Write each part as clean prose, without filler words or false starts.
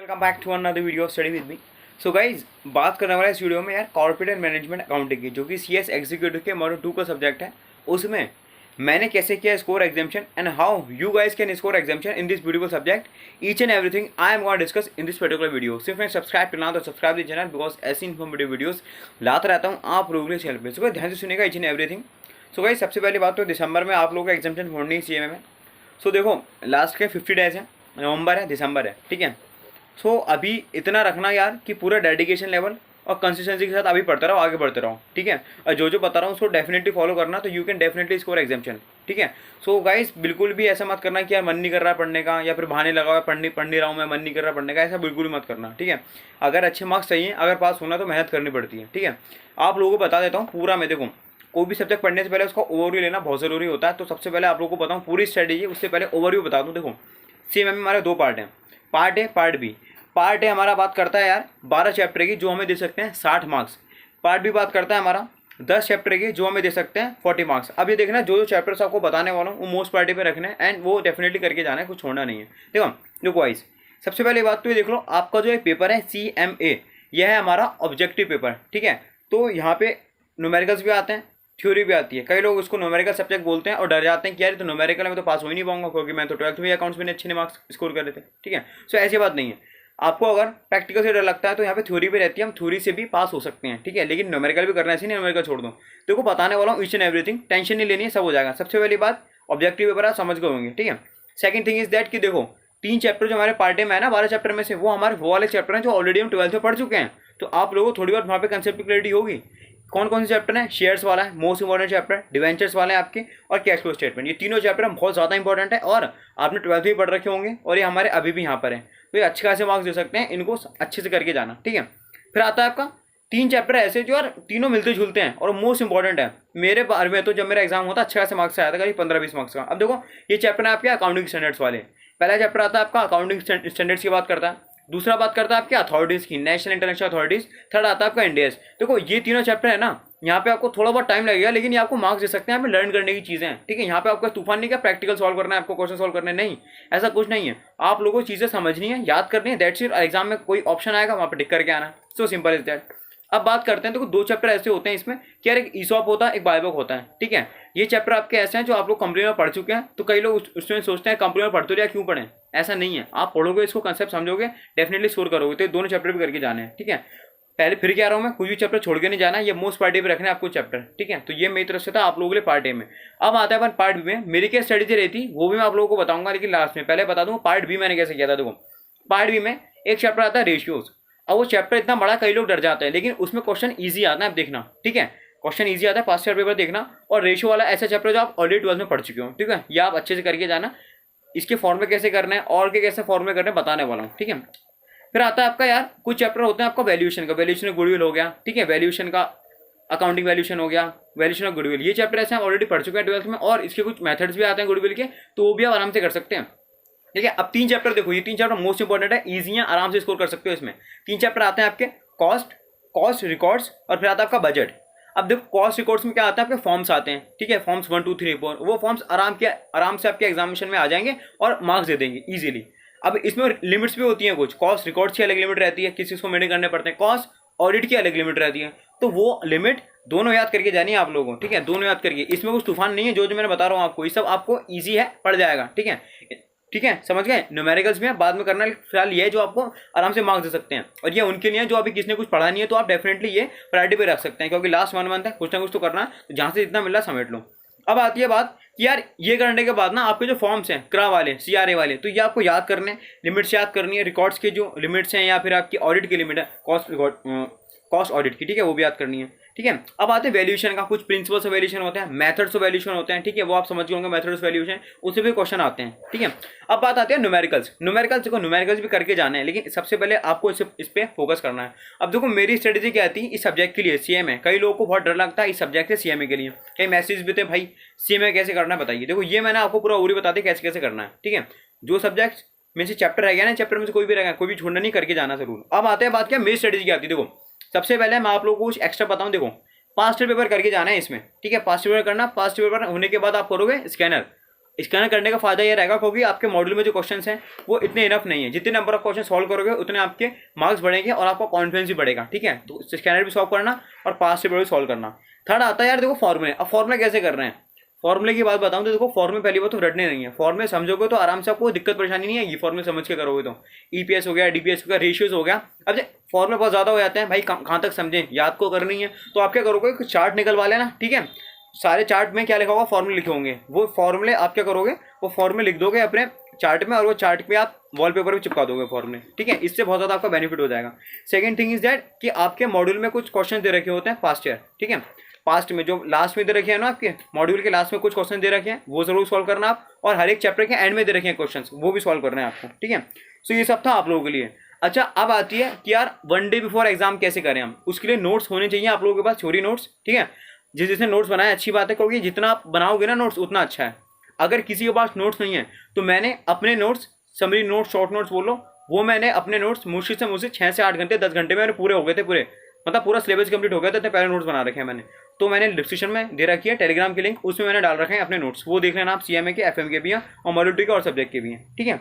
Welcome back to another video study with me. So guys, बात करने वाला इस वीडियो में यार कॉर्पोरेट एंड मैनेजमेंट अकाउंटिंग की, जो कि सीएस एग्जीक्यूटिव के मॉड्यूल 2 का सब्जेक्ट है। उसमें मैंने कैसे किया score exemption and how you guys can score exemption in this beautiful subject. Each and everything I am gonna discuss in this particular video. सिर्फ मैं सब्सक्राइब करना तो सब्सक्राइब द चैनल, बिकॉज ऐसी इन्फॉर्मेटिव वीडियोस लाता रहता हूँ आप लोगों के चैनल पे। सो ध्यान से सुनेगा each and everything. So guys, सबसे पहली बात तो दिसंबर में आप लोगों को एग्जाम्शन छोड़नी है सीएमए में। सो देखो, लास्ट के 50 डेज है, नवंबर है, दिसंबर है, ठीक है। सो अभी इतना रखना यार कि पूरा डेडिकेशन लेवल और कंसिस्टेंसी के साथ अभी पढ़ते रहो, आगे बढ़ते रहो, ठीक है। और जो बता रहा हूँ उसको डेफिनेटली फॉलो करना, तो you can definitely score exemption, ठीक है। सो गाइस, बिल्कुल भी ऐसा मत करना कि यार मन नहीं कर रहा पढ़ने का, या फिर बहाने लगा हुआ पढ़ नहीं रहा हूँ मैं, मन नहीं कर रहा पढ़ने का, ऐसा बिल्कुल भी मत करना, ठीक है। अगर अच्छे मार्क्स चाहिए, अगर पास होना तो मेहनत करनी पड़ती है, ठीक है। आप लोगों को बता देता हूँ पूरा। मैं देखो, कोई भी सब्जेक्ट पढ़ने से पहले उसका ओवरव्यू लेना बहुत ज़रूरी होता है। तो सबसे पहले आप लोगों को बताऊँ पूरी स्ट्रेटेजी, उससे पहले ओवरव्यू बता दूँ। देखो, सीएमए में हमारे दो पार्ट हैं, part A, part B. Part A हमारा बात करता है यार 12 चैप्टर की, जो हमें दे सकते हैं 60 मार्क्स। पार्ट बी बात करता है हमारा 10 चैप्टर की, जो हमें दे सकते हैं 40 मार्क्स। अब ये देखना, जो चैप्टर्स आपको बताने वाला हूँ वो मोस्ट पार्टी पे रखना है, एंड वो डेफिनेटली करके जाना है, कुछ छोड़ना नहीं है। देखो वाइज, सबसे पहले बात तो ये देख लो, आपका जो एक पेपर है CMA, यह है हमारा ऑब्जेक्टिव पेपर, ठीक है। तो यहाँ पे न्यूमेरिकल्स भी आते हैं, थ्योरी भी आती है। कई लोग उसको न्यूमेरिकल सब्जेक्ट बोलते हैं और डर जाते हैं कि यार तो न्यूमेरिकल में तो पास हो ही नहीं पाऊंगा, क्योंकि मैं तो 12th में अकाउंट्स में अच्छे मार्क्स स्कोर कर रहे थे, ठीक है। सो ऐसी बात नहीं है। आपको अगर प्रैक्टिकल से डर लगता है तो यहाँ पे थ्योरी भी रहती है, हम थ्योरी से भी पास हो सकते हैं, ठीक है। लेकिन न्यूमेरिकल भी करना है, ऐसे नहीं न्यूमेरिकल छोड़ दो। देखो, बताने वाला हूँ ईच एंड एवरीथिंग, टेंशन नहीं लेनी है, सब हो जाएगा। सबसे पहली बात, ऑब्जेक्टिव पेपर आप समझ गए होंगे, ठीक है। सेकंड थिंग इज दैट कि देखो, 3 चैप्टर जो हमारे पार्ट में है ना 12 चैप्टर में से, वो हमारे वो वाले चैप्टर हैं जो ऑलरेडी हम 12th में पढ़ चुके हैं। तो आप लोगों को थोड़ी बहुत वहाँ पे कंसेप्ट की क्लैरिटी होगी। कौन कौन से चैप्टर हैं? शेयर्स वाला है मोस्ट इंपॉर्टेंट चैप्टर, डिवेंचर्स वाले हैं आपके, और कैश फ्लो स्टेटमेंट। ये तीनों चैप्टर हम बहुत ज़्यादा इंपॉर्टेंट है, और आपने 12th भी पढ़ रखे होंगे, और ये हमारे अभी भी यहाँ पर है। तो ये अच्छे खासे मार्क्स दे सकते हैं, इनको अच्छे से करके जाना, ठीक है। फिर आता है आपका 3 चैप्टर ऐसे जो यार तीनों मिलते जुलते हैं और मोस्ट इंपॉर्टेंट है। मेरे बारे में तो जब मेरा एग्जाम होता अच्छे खासे मार्क्स आया था, करीब 15-20 मार्क्स का। अब देखो, ये चैप्टर है आपके अकाउंटिंग स्टैंडर्ड्स वाले। पहला चैप्टर आता है आपका अकाउंटिंग स्टैंडर्ड्स की बात करता है, दूसरा बात करता है आपके अथॉरिटीज़ की, नेशनल इंटरनेशनल अथॉरिटीज़, थर्ड आता है आपका इंडियस। देखो, ये तीनों चैप्टर है ना, यहाँ पे आपको थोड़ा बहुत टाइम लगेगा, लेकिन ये आपको मार्क्स दे सकते हैं, यहाँ पे लर्न करने की चीज़ें हैं, ठीक है। यहाँ पे आपका तूफान नहीं क्या प्रैक्टिकल सॉल्व करना है, आपको क्वेश्चन सॉल्व करने, नहीं, ऐसा कुछ नहीं है। आप लोगों को चीज़ें समझनी है, याद करनी है, दैट्स इट। एग्जाम में कोई ऑप्शन आएगा, वहाँ पर टिक करके आना है, सो सिंपल इज दैट। अब बात करते हैं, देखो 2 चैप्टर ऐसे होते हैं इसमें कि यार एक ईसॉप होता है, एक बायबुक होता है, ठीक है। ये चैप्टर आपके ऐसे हैं जो आप लोग कंपनी में पढ़ चुके हैं। तो कई लोग उसमें सोचते हैं कंपनी में पढ़ते रहे क्यों पढ़ें, ऐसा नहीं है। आप पढ़ोगे, इसको कंसेप्ट समझोगे, डेफिनेटली स्कोर करोगे। तो दोनों चैप्टर भी करके जाने हैं, ठीक है। पहले फिर क्या रहा हूँ मैं, कोई भी चैप्टर छोड़ के नहीं जाना, ये मोस्ट पार्ट ए पे रखना है आपको चैप्टर, ठीक है। तो ये मेरी तरफ से था आप लोगों के लिए पार्ट ए में। अब आता है पार्ट बी में, मेरी क्या स्ट्रेटेजी रहती वो भी मैं आप लोगों को बताऊंगा, लेकिन लास्ट में पहले बता दूँ पार्ट बी मैंने कैसे किया था। देखो, पार्ट बी में एक चैप्टर आता है रेशियोज। अब वो चैप्टर इतना बड़ा, कई लोग डर जाते हैं, लेकिन उसमें क्वेश्चन ईजी आता है, आप देखना, ठीक है। क्वेश्चन ईजी आता है, पास्ट ईयर पेपर देखना। और रेशियो वाला ऐसा चैप्टर जो आप ऑलरेडी 12th में पढ़ चुके हो, ठीक है। ये आप अच्छे से करके जाना। इसके फॉर्मे कैसे करना है और के कैसे फॉर्मे करने बताने वाला हूँ, ठीक है। फिर आता है आपका यार कुछ चैप्टर होते हैं आपका वैल्यूएशन का, वैल्यूएशन गुडविल हो गया, ठीक है। वैल्यूएशन का अकाउंटिंग वैल्यूएशन हो गया, वैल्यूएशन ऑफ गुडविल। ये चैप्टर ऐसे हम ऑलरेडी पढ़ चुके हैं 12th में, और इसके कुछ मेथड्स भी आते हैं गुडविल के, तो वो भी आप आराम से कर सकते हैं, ठीक है। अब 3 चैप्टर देखो, ये 3 चैप्टर मोस्ट इंपॉर्टेंट है, ईजी है, आराम से स्कोर कर सकते हो इसमें। 3 चैप्टर आते हैं आपके कॉस्ट रिकॉर्ड्स, और फिर आता है आपका बजट। अब देखो, कॉस्ट रिकॉर्ड्स में क्या आता है, आपके फॉर्म्स आते हैं, ठीक है। फॉर्म्स 1 2 3 4, वो फॉर्म्स आराम से आपके एग्जामिनेशन में आ जाएंगे और मार्क्स दे देंगे ईजिली। अब इसमें लिमिट्स भी होती हैं कुछ, कॉस्ट रिकॉर्ड्स की अलग लिमिट रहती है, किसी को मेंटेन करने पड़ते हैं, कॉस्ट ऑडिट की अलग लिमिट रहती है। तो वो लिमिट दोनों याद करके जानी है आप लोगों को, ठीक है। दोनों याद करके, इसमें कुछ तूफान नहीं है, जो मैंने बता रहा हूँ आपको, ये सब आपको ईजी है, पड़ जाएगा, ठीक है, ठीक है, समझ गए। न्यूमेरिकल्स में बाद में करना, फिलहाल ये है जो आपको आराम से मार्क्स दे सकते हैं, और ये उनके लिए जो अभी किसने कुछ पढ़ा नहीं है, तो आप डेफिनेटली ये प्रायोरिटी पे रख सकते हैं, क्योंकि लास्ट 1 मंथ है, कुछ ना कुछ तो करना है, तो जहाँ से जितना मिल रहा समेट लो। अब आती है बात कि यार ये करने के बाद ना आपके जो फॉर्म्स हैं क्रा वाले, CRA वाले, तो ये आपको याद करने, लिमिट्स याद करनी है, रिकॉर्ड्स के जो लिमिट्स हैं, या फिर आपकी ऑडिट की लिमिट है, कॉस्ट ऑडिट की, ठीक है, वो भी याद करनी है, ठीक है। अब आते हैं वैल्यूएशन का, कुछ प्रिंसिपल्स ऑफ वैल्यूएशन होते हैं, मेथड्स ऑफ वैल्यूएशन होते हैं, ठीक है, वो आप समझ गए होंगे, मेथड्स ऑफ वैल्यूएशन, उससे भी क्वेश्चन आते हैं, ठीक है। अब बात आती है न्यूमेरिकल्स। देखो, न्यूमेरिकल्स भी करके जाना है, लेकिन सबसे पहले आपको इस पे फोकस करना है। अब देखो, मेरी स्ट्रेटेजी क्या थी इस सब्जेक्ट के लिए, CMA। कई लोगों को बहुत डर लगता है इस सब्जेक्ट से CMA के लिए, कई मैसेज भी थे भाई CMA कैसे करना है बताइए। देखो, ये मैंने आपको पूरा पूरी बता दी कैसे कैसे करना है, ठीक है। जो सब्जेक्ट में से चैप्टर रह गया ना, चैप्टर में से कोई भी रह गया, कोई भी छोड़ना नहीं, करके जाना जरूर। अब आते हैं बात क्या मेरी स्ट्रेटेजी क्या आती है। देखो, सबसे पहले मैं आप लोगों को कुछ एक्स्ट्रा बताऊं। देखो, पास्ट पेपर करके जाना है इसमें, ठीक है। पास्ट पेपर करना, पास्ट पेपर होने के बाद आप करोगे स्कैनर। स्कैनर करने का फायदा ये रहेगा क्योंकि आपके मॉड्यूल में जो क्वेश्चंस हैं वो इतने इनफ नहीं है, जितने नंबर ऑफ क्वेश्चन सॉल्व करोगे उतने आपके मार्क्स बढ़ेंगे और आपका कॉन्फिडेंस भी बढ़ेगा, ठीक है। तो स्कैनर भी सॉल्व करना और पास से भी सॉल्व करना। थर्ड आता है यार देखो फॉर्मूले। अब फॉर्मूले कैसे कर रहे हैं, फॉर्मूले की बात बताऊं तो देखो फॉर्मूले पहली बात तो रटने नहीं है, फॉर्मूले समझोगे तो आराम से आपको दिक्कत परेशानी नहीं आएगी, फॉर्मूले समझ के करोगे तो। ईपीएस हो गया, डीपीएस हो गया, रेशियोज हो गया। अब फॉर्मूले बहुत ज्यादा हो जाते हैं भाई, कहाँ तक समझें, याद को करनी है तो आप क्या करोगे, कुछ चार्ट निकलवा लेना, ठीक है। सारे चार्ट में क्या लिखा होगा, फॉर्मूले लिखे होंगे, वो फॉर्मूले आप क्या करोगे, वो फॉर्मूले लिख दोगे अपने चार्ट में और वो चार्ट पे आप वॉलपेपर पे चिपका दोगे फॉर्मूले, ठीक है। इससे बहुत ज़्यादा आपका बेनिफिट हो जाएगा। सेकंड थिंग इज दैट कि आपके मॉड्यूल में कुछ क्वेश्चन दे रखे होते हैं पास्ट ईयर, ठीक है। पास्ट में जो लास्ट में दे रखे हैं ना, आपके मॉड्यूल के लास्ट में कुछ क्वेश्चन दे रखे हैं, वो जरूर सॉल्व करना आप। और हर एक चैप्टर के एंड में दे रखे हैं क्वेश्चन, वो भी सॉल्व करना है आपको, ठीक है। सो ये सब था आप लोगों के लिए। अच्छा अब आती है कि यार 1 डे बिफोर एग्जाम कैसे करें हम, उसके लिए नोट्स होने चाहिए आप लोगों के पास, थ्योरी नोट्स, ठीक है। जिसने नोट्स बनाए अच्छी बात है, क्योंकि जितना आप बनाओगे ना नोट्स उतना अच्छा है। अगर किसी के पास नोट्स नहीं है तो मैंने अपने notes, summary notes, short notes बोलो, वो मैंने अपने नोट्स मुश्किल से मुझे 6 से 8 घंटे 10 घंटे में पूरे हो गए थे, पूरे मतलब पूरा सिलेबस कंप्लीट हो गया था, इतने पहले नोट्स बना रखे हैं मैंने। तो मैंने डिस्क्रिप्शन में दे रखी है टेलीग्राम की लिंक, उसमें मैंने डाल रखे हैं अपने नोट्स, वो देख लेना आप। सीएमए के, एफएम के भी हैं और मॉड्यूल 2 के और सब्जेक्ट के भी हैं, ठीक है।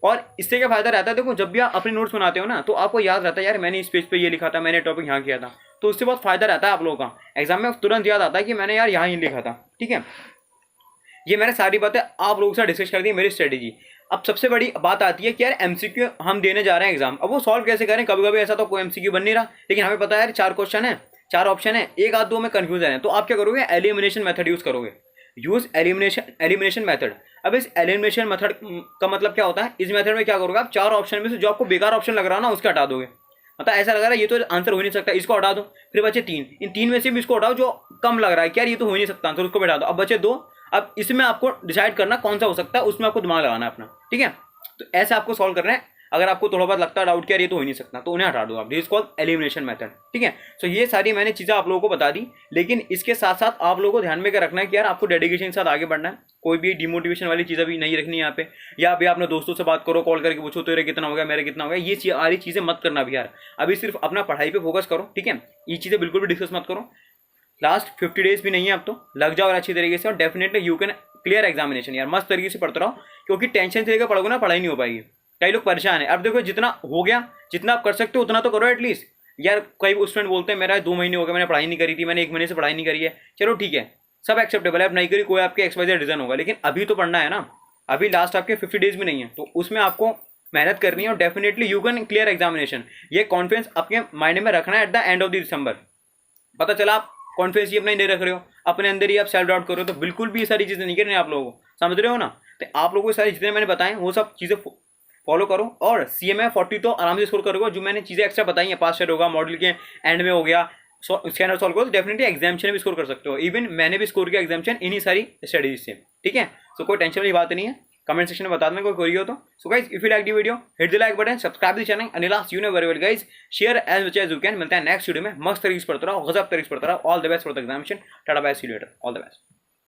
और इससे क्या फायदा रहता है, देखो जब भी आप अपने नोट्स बनाते हो ना तो आपको याद रहता है यार मैंने इस पेज पे ये लिखा था, मैंने टॉपिक यहाँ किया था, तो उससे बहुत फायदा रहता है आप लोगों का। एग्जाम में तुरंत याद आता है कि मैंने यार यहाँ ही लिखा था, ठीक है। ये मैंने सारी बातें आप लोगों से डिस्कस कर दी, मेरी स्ट्रेटेजी। अब सबसे बड़ी बात आती है कि यार एमसीक्यू हम देने जा रहे हैं एग्जाम, अब वो सॉल्व कैसे करें। कभी कभी ऐसा तो कोई एमसीक्यू बन नहीं रहा, लेकिन हमें पता है यार 4 क्वेश्चन है, 4 ऑप्शन है, एक आध दो में कंफ्यूजन है, तो आप क्या करोगे, एलिमिनेशन मेथड यूज करोगे। Use elimination method. अब इस एलिमिनेशन मेथड का मतलब क्या होता है, इस मेथड में क्या करोगे आप, 4 ऑप्शन में से जो आपको बेकार ऑप्शन लग रहा है ना उसको हटा दोगे। मतलब ऐसा लग रहा है ये तो आंसर हो नहीं सकता, इसको हटा दो। फिर बचे 3, इन 3 में से भी इसको हटाओ जो कम लग रहा है कि यार ये तो हो ही नहीं सकता आंसर, उसको बैठा दो। अब बचे 2, अब इसमें आपको डिसाइड करना कौन सा हो सकता है, उसमें आपको दिमाग लगाना है अपना, ठीक है। तो ऐसे आपको सॉल्व करना है। अगर आपको थोड़ा बहुत लगता है डाउट कि यार ये तो हो ही नहीं सकता, तो उन्हें हटा दो आप, this is called elimination method, ठीक है। सो ये सारी मैंने चीज़ें आप लोगों को बता दी, लेकिन इसके साथ साथ आप लोगों को ध्यान में क्या रखना है कि यार आपको डेडिकेशन के साथ आगे बढ़ना है। कोई भी डिमोटिवेशन वाली चीज़ें भी नहीं रखनी है यहाँ पे, या अभी अपने दोस्तों से बात करो, कॉल करके पूछो तेरे कितना हो गया, मेरे कितना हो गया, ये सारी चीज़ें मत करना भी यार। अभी सिर्फ अपना पढ़ाई पे फोकस करो, ठीक है। ये चीज़ें बिल्कुल भी डिस्कस मत करो। लास्ट 50 डेज भी नहीं है अब तो, लग जाओ और अच्छी तरीके से, और definitely you can clear examination यार। मस्त तरीके से पढ़ते रहो, क्योंकि टेंशन से लेकर पढ़ोगे ना पढ़ाई नहीं हो पाएगी। कई लोग परेशान है। अब देखो जितना हो गया, जितना आप कर सकते हो उतना तो करो एटलीस्ट यार। कई स्टूडेंट बोलते हैं मेरा 2 महीने हो गए मैंने पढ़ाई नहीं करी थी, मैंने 1 महीने से पढ़ाई नहीं करी है, चलो ठीक है, सब एक्सेप्टेबल है। अब नहीं करी कोई आपके एक्सवाइजेड रीजन होगा, लेकिन अभी तो पढ़ना है ना। अभी लास्ट आपके 50 डेज भी नहीं है, तो उसमें आपको मेहनत करनी है और definitely you can clear examination. ये कॉन्फिडेंस अपने माइंड में रखना है at the end of the दिसंबर। पता चला आप कॉन्फिडेंस ही अपना नहीं रख रहे हो, अपने अंदर ही आप सेल्फ डाउट कर रहे हो, तो बिल्कुल भी ये सारी चीज़ें नहीं करनी आप लोगों को, समझ रहे हो ना। तो आप लोगों को सारी जितने मैंने बताएं वो सब चीज़ें फॉलो करो, और CMA 40 तो आराम से स्कोर करोगे। जो मैंने चीज़ें एक्स्ट्रा बताई हैं, पास ईयर होगा, मॉडल के एंड में हो गया, स्कैनर सॉल्व करो, तो डेफिनेटली एग्जामिशन भी स्कोर कर सकते हो। इवन मैंने भी स्कोर किया एग्जामिशन इन्हीं सारी स्टडीज से, ठीक है। सो कोई टेंशन वाली बात नहीं है। कमेंट सेक्शन में बता देना कोई क्वेरी हो तो। So guys if you like the video hit the like button, subscribe the channel, and last you know very well guys, share as much as you can. मिलता है नेक्स्ट वीडियो में, मस्त तरीके से पढ़ते रहो, गजब तरीके से पढ़ते रहो। All the best for the examination, tata bye, see you later, all the best.